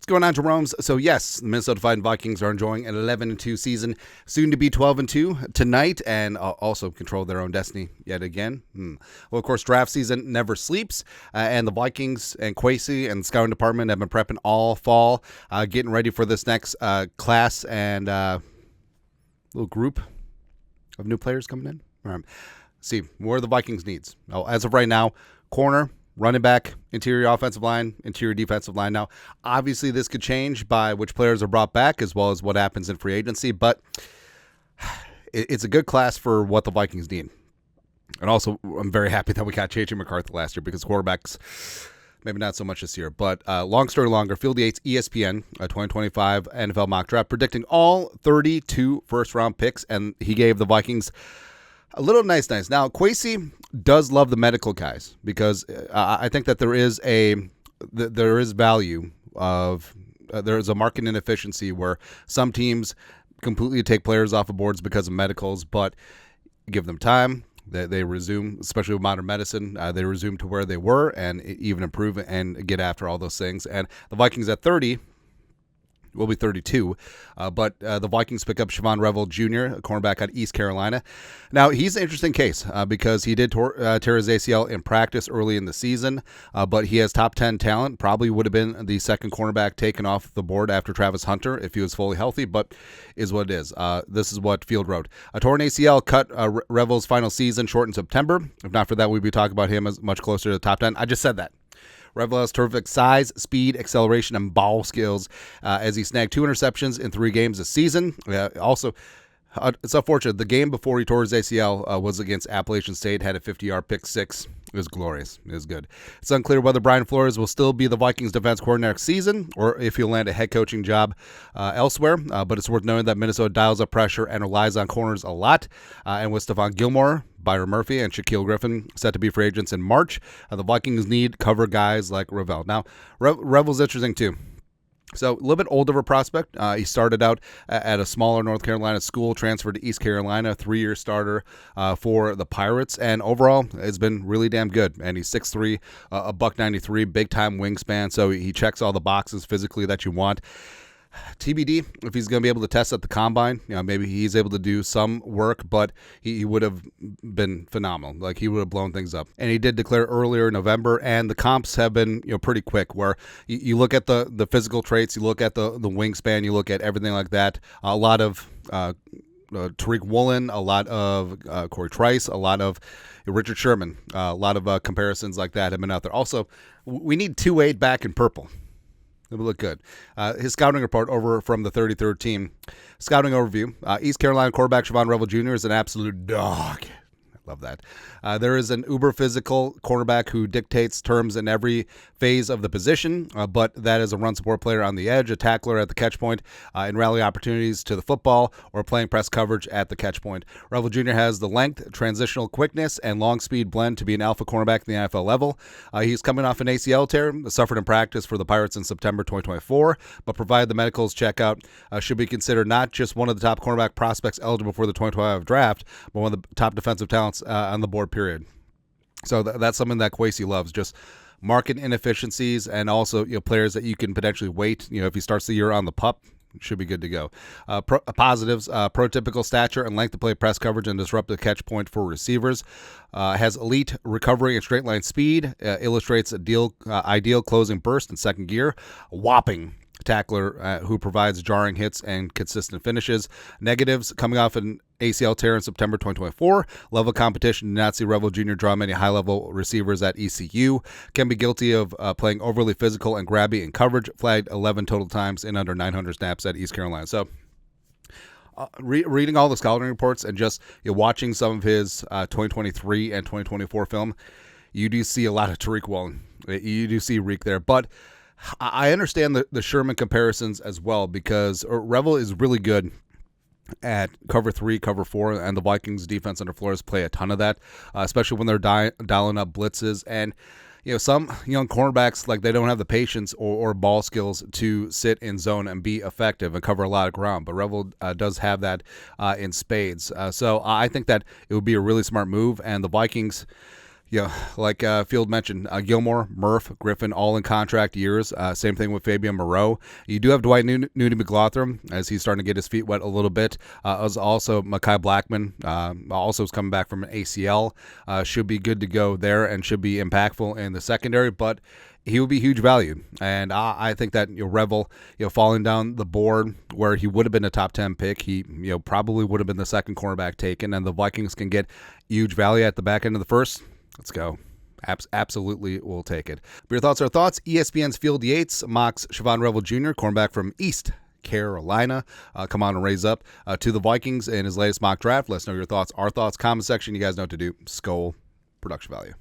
What's going on, Jerome's? So yes, the Minnesota Vikings are enjoying an 11-2 season, soon to be 12-2 tonight, and also control their own destiny yet again. Well, of course, draft season never sleeps, and the Vikings and Kwesi and the scouting department have been prepping all fall, getting ready for this next class and little group of new players coming in. All right. See, where are the Vikings needs? As of right now, corner, running back, interior offensive line, interior defensive line. Now, obviously, this could change by which players are brought back as well as what happens in free agency, but it's a good class for what the Vikings need. And also, I'm very happy that we got J.J. McCarthy last year because quarterbacks, maybe not so much this year. But long story longer, Field Yates, ESPN, 2025 NFL mock draft, predicting all 32 first-round picks, and he gave the Vikings a little nice. Now, Kwesi does love the medical guys because I think that there is value of there is a market inefficiency where some teams completely take players off of boards because of medicals, but give them time. They resume, especially with modern medicine, they resume to where they were and even improve and get after all those things. And the Vikings at 30 will be 32, but the Vikings pick up Shavon Revel Jr., a cornerback out of East Carolina. Now, he's an interesting case because he did tear his ACL in practice early in the season, but he has top 10 talent, probably would have been the second cornerback taken off the board after Travis Hunter if he was fully healthy, but is what it is. This is what Field wrote. A torn ACL cut Revel's final season short in September. If not for that, we'd be talking about him as much closer to the top 10. I just said that. Revel has terrific size, speed, acceleration, and ball skills as he snagged 2 interceptions in 3 games this season. Also, it's unfortunate. The game before he tore his ACL was against Appalachian State, had a 50-yard pick six. It was glorious. It was good. It's unclear whether Brian Flores will still be the Vikings defense coordinator next season or if he'll land a head coaching job elsewhere. But it's worth noting that Minnesota dials up pressure and relies on corners a lot. And with Stephon Gilmore, Byron Murphy, and Shaquille Griffin set to be free agents in March, the Vikings need cover guys like Revel. Now, Revel's interesting too. So a little bit older of a prospect. He started out at a smaller North Carolina school, transferred to East Carolina, 3-year starter for the Pirates, and overall has been really damn good. And he's 6'3", a $193, big-time wingspan, so he checks all the boxes physically that you want. TBD if he's going to be able to test at the combine. Maybe he's able to do some work, but he would have been phenomenal. Like, he would have blown things up. And he did declare earlier in November, and the comps have been pretty quick, where you look at the physical traits, you look at the wingspan, you look at everything like that. A lot of Tariq Woolen, a lot of Corey Trice, a lot of Richard Sherman, a lot of comparisons like that have been out there. Also, we need 2-8 back in purple. It would look good. His scouting report over from the 33rd team. Scouting overview. East Carolina quarterback Shavon Revel Jr. is an absolute dog. I love that. There is an uber physical cornerback who dictates terms in every phase of the position, but that is a run support player on the edge, a tackler at the catch point, in rally opportunities to the football, or playing press coverage at the catch point. Revel Jr. has the length, transitional quickness, and long speed blend to be an alpha cornerback at the NFL level. He's coming off an ACL tear, suffered in practice for the Pirates in September 2024, but provided the medicals check out, should be considered not just one of the top cornerback prospects eligible for the 2025 draft, but one of the top defensive talents on the board, period. So that's something that Kwesi loves, just market inefficiencies and also players that you can potentially wait. If he starts the year on the pup, should be good to go. Positives, prototypical stature and length to play press coverage and disrupt the catch point for receivers. Has elite recovery and straight line speed. Illustrates ideal closing burst in second gear. Whopping tackler who provides jarring hits and consistent finishes. Negatives, coming off an ACL tear in September 2024. Level of competition, did not see Revel Jr. draw many high-level receivers at ECU. Can be guilty of playing overly physical and grabby in coverage. Flagged 11 total times in under 900 snaps at East Carolina. So, reading all the scouting reports and just watching some of his 2023 and 2024 film, you do see a lot of Tariq Woolen. You do see Reek there, but I understand the Sherman comparisons as well because Revel is really good at cover 3, cover 4, and the Vikings defense under Flores play a ton of that, especially when they're dialing up blitzes. And some young cornerbacks, like, they don't have the patience or ball skills to sit in zone and be effective and cover a lot of ground. But Revel does have that in spades. So I think that it would be a really smart move, and the Vikings Yeah, like Field mentioned, Gilmore, Murph, Griffin, all in contract years. Same thing with Fabian Moreau. You do have Dwight Newton McLaughlin as he's starting to get his feet wet a little bit. As also Mekhi Blackman, also is coming back from an ACL. Should be good to go there and should be impactful in the secondary, but he would be huge value. And I think that Revel, falling down the board where he would have been a top 10 pick, he probably would have been the second cornerback taken, and the Vikings can get huge value at the back end of the first. Let's go. Absolutely, we'll take it. But your thoughts are thoughts. ESPN's Field Yates mocks Shavon Revel Jr., cornerback from East Carolina. Come on and raise up to the Vikings in his latest mock draft. Let us know your thoughts. Our thoughts, comment section. You guys know what to do. Skull production value.